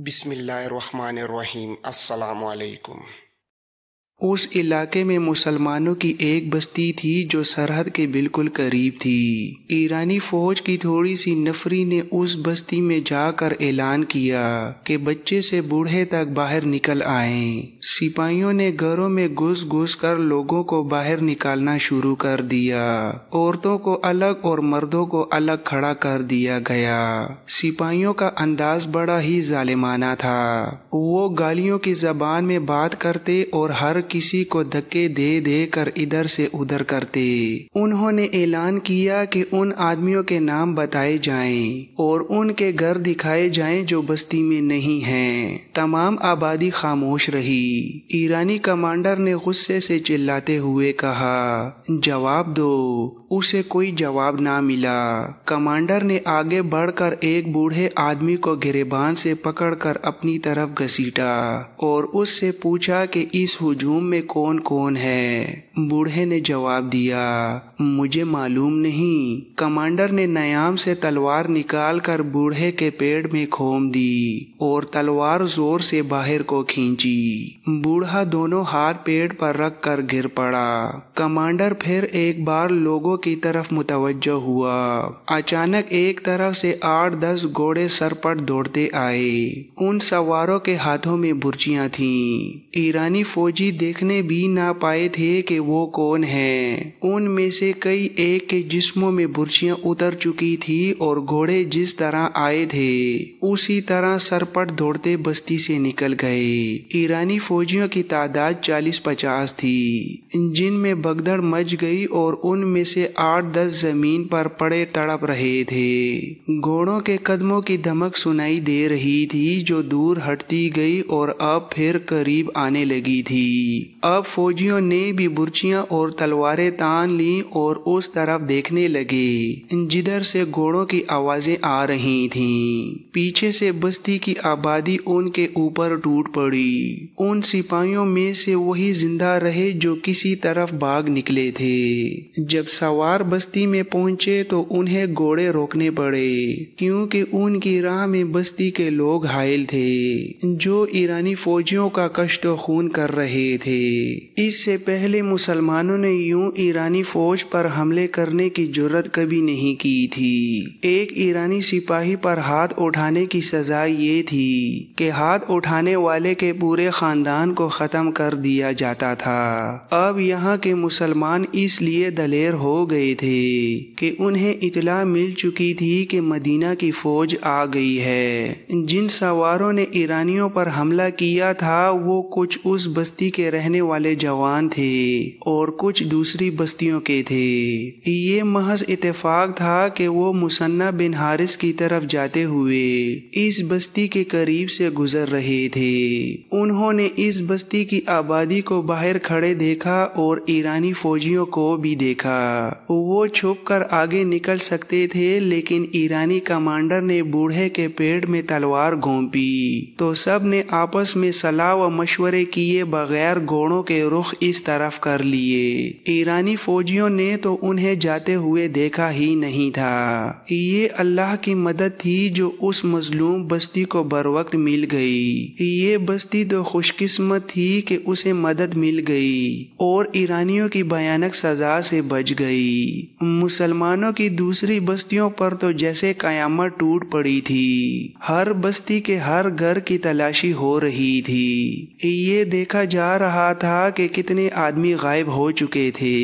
بسم اللہ الرحمن الرحیم۔ السلام علیکم۔ اس علاقے میں مسلمانوں کی ایک بستی تھی جو سرحد کے بالکل قریب تھی۔ ایرانی فوج کی تھوڑی سی نفری نے اس بستی میں جا کر اعلان کیا کہ بچے سے بوڑھے تک باہر نکل آئیں۔ سپاہیوں نے گھروں میں گھس گھس کر لوگوں کو باہر نکالنا شروع کر دیا۔ عورتوں کو الگ اور مردوں کو الگ کھڑا کر دیا گیا۔ سپاہیوں کا انداز بڑا ہی ظالمانہ تھا۔ وہ گالیوں کی زبان میں بات کرتے اور ہر کسی کو دھکے دے دے کر ادھر سے ادھر کرتے۔ انہوں نے اعلان کیا کہ ان آدمیوں کے نام بتائے جائیں اور ان کے گھر دکھائے جائیں جو بستی میں نہیں ہیں۔ تمام آبادی خاموش رہی۔ ایرانی کمانڈر نے غصے سے چلاتے ہوئے کہا، جواب دو۔ اسے کوئی جواب نہ ملا۔ کمانڈر نے آگے بڑھ کر ایک بوڑھے آدمی کو گریبان سے پکڑ کر اپنی طرف گھسیٹا اور اس سے پوچھا کہ اس ہجوم میں کون کون ہے۔ بوڑھے نے جواب دیا، مجھے معلوم نہیں۔ کمانڈر نے نیام سے تلوار نکال کر بوڑھے کے پیٹ میں کھوم دی اور تلوار زور سے باہر کو کھینچی۔ بوڑھا دونوں ہاتھ پیٹ پر رکھ کر گر پڑا۔ کمانڈر پھر ایک بار لوگوں کی طرف متوجہ ہوا۔ اچانک ایک طرف سے 8-10 گھوڑے سرپٹ دوڑتے آئے۔ ان سواروں کے ہاتھوں میں برچیاں تھیں۔ ایرانی فوجی دیکھنے بھی نہ پائے تھے کہ وہ کون ہیں۔ ان میں سے کئی ایک کے جسموں میں برچیاں اتر چکی تھی اور گھوڑے جس طرح آئے تھے اسی طرح سرپٹ دوڑتے بستی سے نکل گئے۔ ایرانی فوجیوں کی تعداد 40-50 تھی، جن میں بگدڑ مچ گئی اور ان میں سے 8-10 زمین پر پڑے تڑپ رہے تھے۔ گھوڑوں کے قدموں کی دھمک سنائی دے رہی تھی جو دور ہٹتی گئی اور اب پھر قریب آنے لگی تھی۔ اب فوجیوں نے بھی برچیاں اور تلواریں تان لیں اور اس طرف دیکھنے لگے جدھر سے گھوڑوں کی آوازیں آ رہی تھیں۔ پیچھے سے بستی کی آبادی ان کے اوپر ٹوٹ پڑی۔ ان سپاہیوں میں سے وہی زندہ رہے جو کسی طرف بھاگ نکلے تھے۔ جب سوار بستی میں پہنچے تو انہیں گھوڑے روکنے پڑے کیونکہ ان کی راہ میں بستی کے لوگ حائل تھے جو ایرانی فوجیوں کا کشت و خون کر رہے تھے۔ اس سے پہلے مسلمانوں نے یوں ایرانی فوج پر حملے کرنے کی جرات کبھی نہیں کی تھی۔ ایک ایرانی سپاہی پر ہاتھ اٹھانے کی سزا یہ تھی کہ ہاتھ اٹھانے والے کے پورے خاندان کو ختم کر دیا جاتا تھا۔ اب یہاں کے مسلمان اس لیے دلیر ہو گئے تھے کہ انہیں اطلاع مل چکی تھی کہ مدینہ کی فوج آ گئی ہے۔ جن سواروں نے ایرانیوں پر حملہ کیا تھا وہ کچھ اس بستی کے رہنے والے جوان تھے اور کچھ دوسری بستیوں کے تھے۔ یہ محض اتفاق تھا کہ وہ مثنہ بن حارث کی طرف جاتے ہوئے اس بستی کے قریب سے گزر رہے تھے۔ انہوں نے اس بستی کی آبادی کو باہر کھڑے دیکھا اور ایرانی فوجیوں کو بھی دیکھا۔ وہ چھپ کر آگے نکل سکتے تھے لیکن ایرانی کمانڈر نے بوڑھے کے پیٹ میں تلوار گھونپی تو سب نے آپس میں صلاح و مشورے کیے بغیر گھوڑوں کے رخ اس طرف کر لیے۔ ایرانی فوجیوں نے تو انہیں جاتے ہوئے دیکھا ہی نہیں تھا۔ یہ اللہ کی مدد تھی جو اس مظلوم بستی کو بروقت مل گئی۔ یہ بستی تو خوش قسمت تھی کہ اسے مدد مل گئی اور ایرانیوں کی بھیانک سزا سے بچ گئی۔ مسلمانوں کی دوسری بستیوں پر تو جیسے قیامت ٹوٹ پڑی تھی۔ ہر بستی کے ہر گھر کی تلاشی ہو رہی تھی۔ یہ دیکھا جا رہا تھا کہ کتنے آدمی غائب ہو چکے تھے۔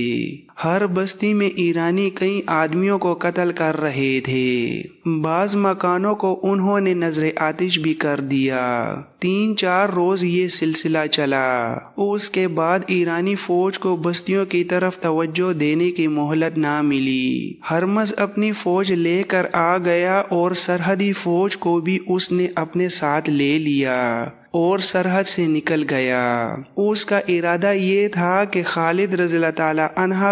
ہر بستی میں ایرانی کئی آدمیوں کو قتل کر رہے تھے۔ بعض مکانوں کو انہوں نے نظر آتش بھی کر دیا۔ 3-4 روز یہ سلسلہ چلا۔ اس کے بعد ایرانی فوج کو بستیوں کی طرف توجہ دینے کی مہلت نہ ملی۔ ہرمز اپنی فوج لے کر آ گیا اور سرحدی فوج کو بھی اس نے اپنے ساتھ لے لیا اور سرحد سے نکل گیا۔ اس کا ارادہ یہ تھا کہ خالد رضی اللہ تعالی عنہ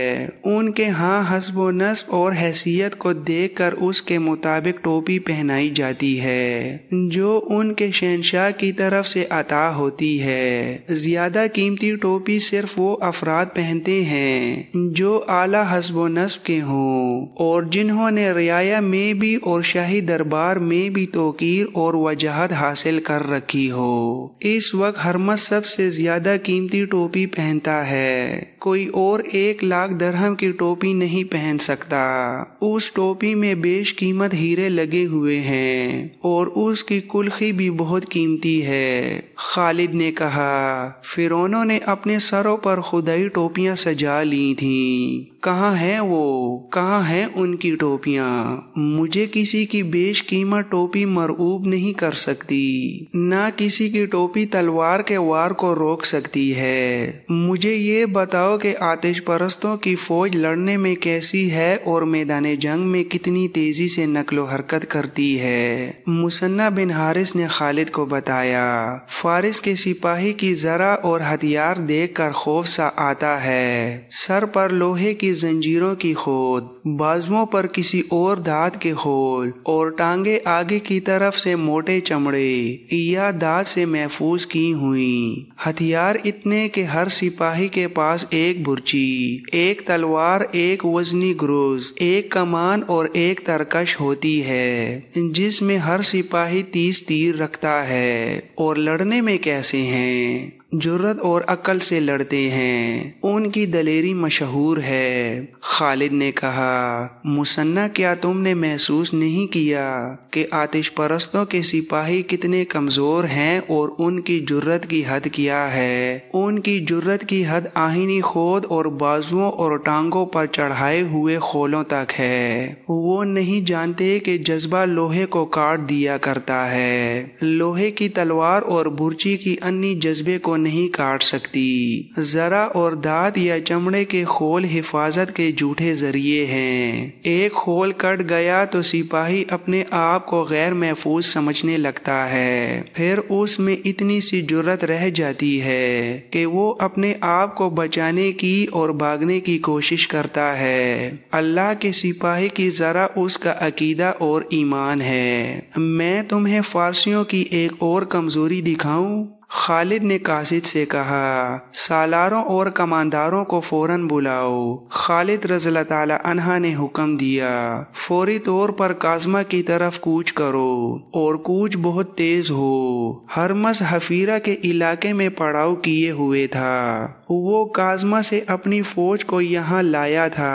ہے۔ ان کے ہاں حسب و نسب اور حیثیت کو دیکھ کر اس کے مطابق ٹوپی پہنائی جاتی ہے جو ان کے شہنشاہ کی طرف سے عطا ہوتی ہے۔ زیادہ قیمتی ٹوپی صرف وہ افراد پہنتے ہیں جو اعلیٰ حسب و نسب کے ہوں اور جنہوں نے رعایا میں بھی اور شاہی دربار میں بھی توقیر اور وجاہت حاصل کر رکھی ہو۔ اس وقت ہرمز سب سے زیادہ قیمتی ٹوپی پہنتا ہے، کوئی اور 1,00,000 درہم کی ٹوپی نہیں پہن سکتا۔ اس ٹوپی میں بیش قیمت ہیرے لگے ہوئے ہیں اور اس کی کلخی بھی بہت قیمتی ہے۔ خالد نے کہا، فرعونوں نے اپنے سروں پر خدائی ٹوپیاں سجا لی تھیں، کہاں ہیں وہ؟ کہاں ہیں ان کی ٹوپیاں؟ مجھے کسی کی بیش قیمت ٹوپی مرعوب نہیں کر سکتی، نہ کسی کی ٹوپی تلوار کے وار کو روک سکتی ہے۔ مجھے یہ بتاؤ کہ آتش پرستوں کی فوج لڑنے میں کیسی ہے اور میدان جنگ میں کتنی تیزی سے نقل و حرکت کرتی ہے۔ مثنی بن حارث نے خالد کو بتایا، فارس کے سپاہی کی ذرا اور ہتھیار دیکھ کر خوف سا آتا ہے، سر پر لوہے کی زنجیروں کی خود، بازوؤں پر کسی اور دھات کے خول اور ٹانگیں آگے کی طرف سے موٹے چمڑے یا دھات سے محفوظ کی ہوئی، ہتھیار اتنے کہ ہر سپاہی کے پاس ایک برچی، ایک تلوار، ایک وزنی گروز، ایک کمان اور ایک ترکش ہوتی ہے جس میں ہر سپاہی 30 تیر رکھتا ہے۔ اور لڑنے میں کیسے ہیں؟ جرت اور عقل سے لڑتے ہیں، ان کی دلیری مشہور ہے۔ خالد نے کہا، مثنی کیا تم نے محسوس نہیں کیا کہ آتش پرستوں کے سپاہی کتنے کمزور ہیں اور ان کی جرت کی حد کیا ہے؟ ان کی جرت کی حد آہنی خود اور بازوؤں اور ٹانگوں پر چڑھائے ہوئے خولوں تک ہے۔ وہ نہیں جانتے کہ جذبہ لوہے کو کاٹ دیا کرتا ہے، لوہے کی تلوار اور برچی کی انی جذبے کو نہیں کاٹ سکتی۔ ذرا اور دھات یا چمڑے کے خول حفاظت کے جھوٹے ذریعے ہیں، ایک خول کٹ گیا تو سپاہی اپنے آپ کو غیر محفوظ سمجھنے لگتا ہے، پھر اس میں اتنی سی جرت رہ جاتی ہے کہ وہ اپنے آپ کو بچانے کی اور بھاگنے کی کوشش کرتا ہے۔ اللہ کے سپاہی کی ذرا اس کا عقیدہ اور ایمان ہے۔ میں تمہیں فارسیوں کی ایک اور کمزوری دکھاؤں؟ خالد نے قاصد سے کہا، سالاروں اور کمانداروں کو فوراً بلاؤ۔ خالد رضی اللہ تعالی عنہ نے حکم دیا، فوری طور پر کاظمہ کی طرف کوچ کرو اور کوچ بہت تیز ہو۔ ہرمز حفیرہ کے علاقے میں پڑاؤ کیے ہوئے تھا، وہ کاظمہ سے اپنی فوج کو یہاں لایا تھا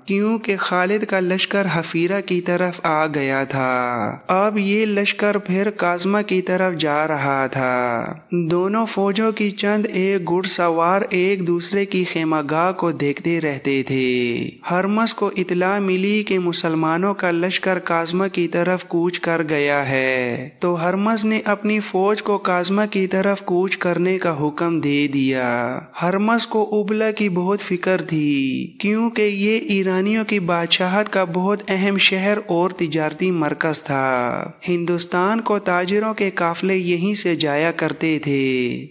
کیونکہ خالد کا لشکر حفیرہ کی طرف آ گیا تھا۔ اب یہ لشکر پھر کاظمہ کی طرف جا رہا تھا۔ دونوں فوجوں کی چند ایک گھڑ سوار ایک دوسرے کی خیمہ گاہ کو دیکھتے رہتے تھے۔ ہرمز کو اطلاع ملی کہ مسلمانوں کا لشکر کاظمہ کی طرف کوچ کر گیا ہے، تو ہرمز نے اپنی فوج کو کاظمہ کی طرف کوچ کرنے کا حکم دے دیا۔ ہرمز کو ابلا کی بہت فکر تھی کیونکہ یہ ایرانیوں کی بادشاہت کا بہت اہم شہر اور تجارتی مرکز تھا۔ ہندوستان کو تاجروں کے قافلے یہیں سے جایا کرتے تھے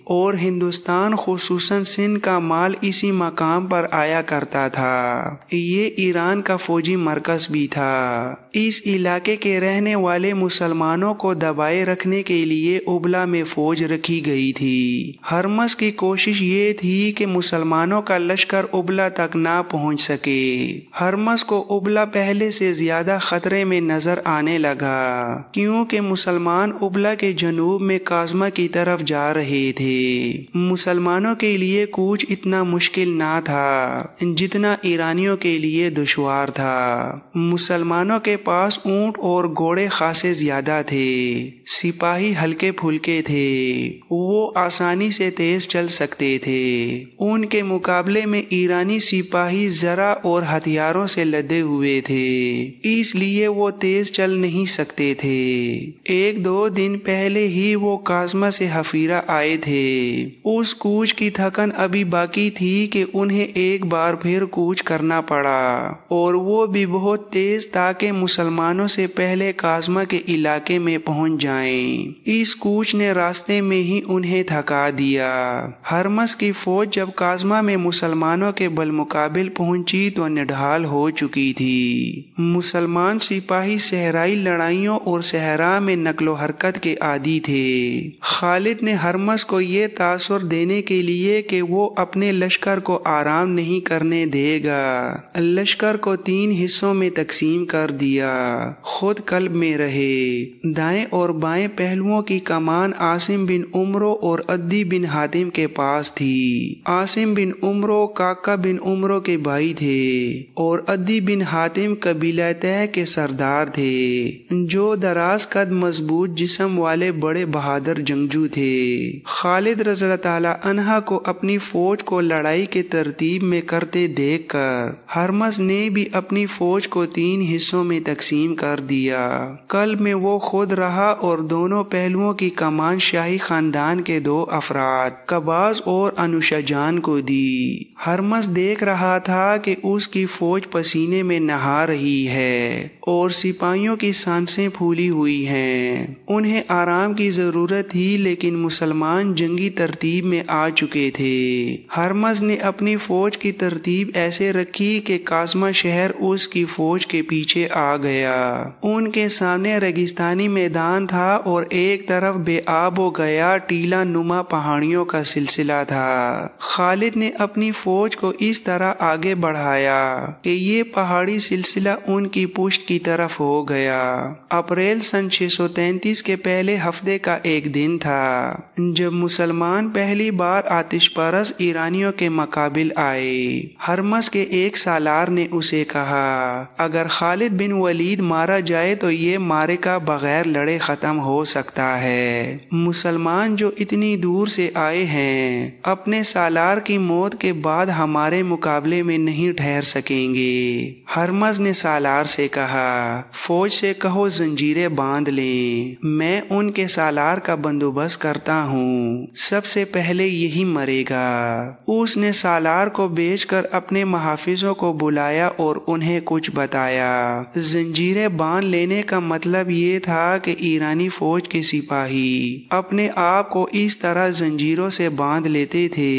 اور ہندوستان خصوصاً سندھ کا مال اسی مقام پر آیا کرتا تھا۔ یہ ایران کا فوجی مرکز بھی تھا۔ اس علاقے کے رہنے والے مسلمانوں کو دبائے رکھنے کے لیے ابلا میں فوج رکھی گئی تھی۔ ہرمز کی کوشش یہ تھی کہ مسلمانوں کا لشکر ابلا تک نہ پہنچ سکے۔ ہرمز کو ابلا پہلے سے زیادہ خطرے میں نظر آنے لگا کیونکہ مسلمان ابلا کے جنوب میں کاظمہ کی طرف جا رہے تھے۔ مسلمانوں کے لیے کوچ اتنا مشکل نہ تھا جتنا ایرانیوں کے لیے دشوار تھا۔ مسلمانوں کے پاس اونٹ اور گھوڑے خاصے زیادہ تھے، سپاہی ہلکے پھلکے تھے، وہ آسانی سے تیز چل سکتے تھے۔ ان کے مقابلے میں ایرانی سپاہی ذرا اور ہتھیاروں سے لدے ہوئے تھے، اس لیے وہ تیز چل نہیں سکتے تھے۔ 1-2 دن پہلے ہی وہ کاظمہ سے حفیرہ آئے تھے۔ اس کوچ کی تھکن ابھی باقی تھی کہ انہیں ایک بار پھر کوچ کرنا پڑا، اور وہ بھی بہت تیز تاکہ مسلمانوں سے پہلے کاظمہ کے علاقے میں پہنچ جائیں۔ اس کوچ نے راستے میں ہی انہیں تھکا دیا۔ ہرمز کی فوج جب قازمہ میں مسلمانوں کے بالمقابل پہنچی تو نڈھال ہو چکی تھی۔ مسلمان سپاہی صحرائی لڑائیوں اور صحرا میں نقل و حرکت کے عادی تھے۔ خالد نے ہرمز کو یہ تاثر دینے کے لیے کہ وہ اپنے لشکر کو آرام نہیں کرنے دے گا، لشکر کو 3 حصوں میں تقسیم کر دیا۔ خود قلب میں رہے۔ دائیں اور بائیں پہلوؤں کی کمان عاصم بن عمرو اور عدی بن حاتم کے پاس تھی۔ عاصم بن عمرو کاکا بن عمرو کے بھائی تھے اور عدی بن حاتم قبیلہ طے کے سردار تھے، جو دراز قد مضبوط جسم والے بڑے بہادر جنگجو تھے۔ خالد رضی اللہ تعالی عنہ کو اپنی فوج کو لڑائی کے ترتیب میں کرتے دیکھ کر ہرمز نے بھی اپنی فوج کو 3 حصوں میں تقسیم کر دیا۔ قلب میں وہ خود رہا اور دونوں پہلوؤں کی کمان شاہی خاندان کے 2 افراد قباز اور انوشا جان کو دی۔ ہرمز دیکھ رہا تھا کہ اس کی فوج پسینے میں نہا رہی ہے اور سپاہیوں کی سانسیں پھولی ہوئی ہیں۔ انہیں آرام کی ضرورت تھی، لیکن مسلمان جنگی ترتیب میں آ چکے تھے۔ ہرمز نے اپنی فوج کی ترتیب ایسے رکھی کہ قازمہ شہر اس کی فوج کے پیچھے آ گیا۔ ان کے سامنے ریگستانی میدان تھا اور ایک طرف بے آب و گیا ٹیلا نما پہاڑیوں کا سلسلہ تھا۔ خالد نے اپنی فوج کو اس طرح آگے بڑھایا کہ یہ پہاڑی سلسلہ ان کی پشت کی طرف ہو گیا۔ اپریل سن 633 کے پہلے ہفتے کا ایک دن تھا جب مسلمان پہلی بار آتش پرس ایرانیوں کے مقابل آئے۔ ہرمز کے ایک سالار نے اسے کہا، اگر خالد بن ولید مارا جائے تو یہ معرکہ بغیر لڑے ختم ہو سکتا ہے۔ مسلمان جو اتنی دور سے آئے ہیں اپنے سالار کی موت کے بعد ہمارے مقابلے میں نہیں ٹھہر سکیں گے۔ ہرمز نے سالار سے کہا، فوج سے کہو زنجیریں باندھ لیں، میں ان کے سالار کا بندوبست کرتا ہوں، سب سے پہلے یہی مرے گا۔ اس نے سالار کو بھیج کر اپنے محافظوں کو بلایا اور انہیں کچھ بتایا۔ زنجیریں باندھ لینے کا مطلب یہ تھا کہ ایرانی فوج کے سپاہی اپنے آپ کو اس طرح زنجیروں سے باندھ لیتے تھے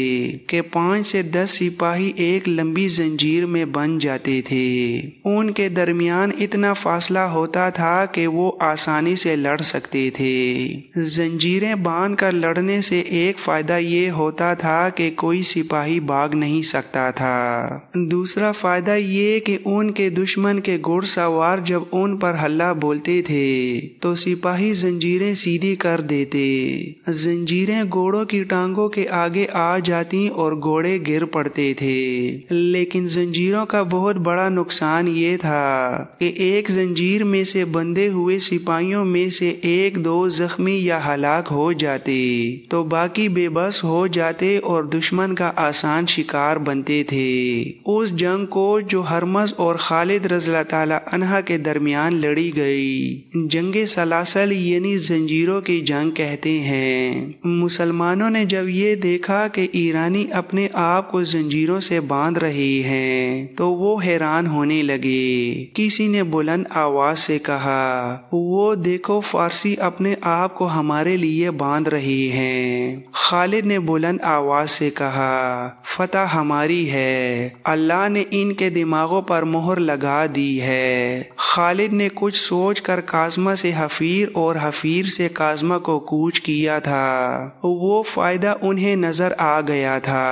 کہ 5 سے 10 سپاہی ایک لمبی زنجیر میں بن جاتے تھے۔ ان کے درمیان اتنا فاصلہ ہوتا تھا کہ وہ آسانی سے لڑ سکتے تھے۔ زنجیریں باندھ کر لڑنے سے ایک فائدہ یہ ہوتا تھا کہ کوئی سپاہی بھاگ نہیں سکتا تھا۔ دوسرا فائدہ یہ کہ ان کے دشمن کے گھڑ سوار جب ان پر حلہ بولتے تھے تو سپاہی زنجیریں سیدھی کر دیتے۔ زنجیریں گھوڑوں کی ٹانگوں کے آگے آ جاتی اور گھوڑے گر پڑتے تھے، لیکن زنجیروں کا بہت بڑا نقصان یہ تھا کہ ایک زنجیر میں سے بندھے ہوئے سپاہیوں میں سے 1-2 زخمی یا ہلاک ہو جاتے تو باقی بے بس ہو جاتے اور دشمن کا آسان شکار بنتے تھے۔ اس جنگ کو جو ہرمز اور خالد رضی اللہ تعالی عنہ کے درمیان لڑی گئی، جنگ سلاسل یعنی زنجیروں کی جنگ کہتے ہیں۔ مسلمانوں نے جب یہ دیکھا کہ ایرانی اپنے آپ کو زنجیروں سے باندھ رہے ہیں تو وہ حیران ہونے لگے۔ کسی نے بلند آواز سے کہا، وہ دیکھو فارسی اپنے آپ کو ہمارے لیے باندھ رہے ہیں۔ خالد نے بلند آواز سے کہا، فتح ہماری ہے، اللہ نے ان کے دماغوں پر مہر لگا دی ہے۔ خالد نے کچھ سوچ کر قازمہ سے حفیر اور حفیر سے قازمہ کو کوچ کیا تھا۔ وہ فائدہ انہیں نظر آ گیا تھا۔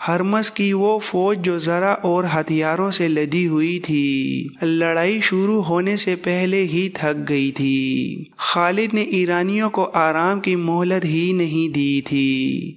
ہرمز کی وہ فوج جو زرہ اور ہتھیاروں سے لدی ہوئی تھی، لڑائی شروع ہونے سے پہلے ہی تھک گئی تھی۔ خالد نے ایرانیوں کو آرام کی مہلت ہی نہیں دی تھی۔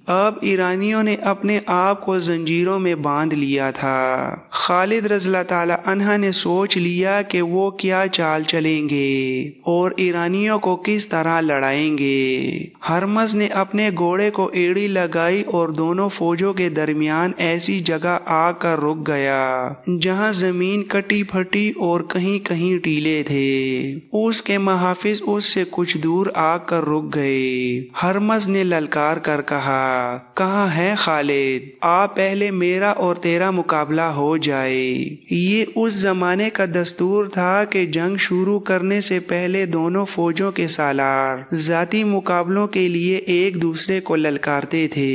اب ایرانیوں نے اپنے آپ کو زنجیروں میں باندھ لیا تھا۔ خالد رضی اللہ تعالی عنہ نے سوچ لیا کہ وہ کیا چال چلیں گے اور ایرانیوں کو کس طرح لڑائیں گے۔ ہرمز نے اپنے گھوڑے کو ایڑی لگائی اور دونوں فوجوں کے درمیان ایسی جگہ آ کر رک گیا جہاں زمین کٹی پھٹی اور کہیں کہیں ٹیلے تھے۔ اس کے محافظ اس سے کچھ دور آ کر رک گئے۔ ہرمز نے للکار کر کہا، کہاں ہے خالد؟ آ پہلے میرا اور تیرا مقابلہ ہو جائے۔ یہ اس زمانے کا دستور تھا کہ جنگ شروع کرنے سے پہلے دونوں فوجوں کے سالار ذاتی مقابلوں کے لیے ایک دوسرے کو للکارتے تھے۔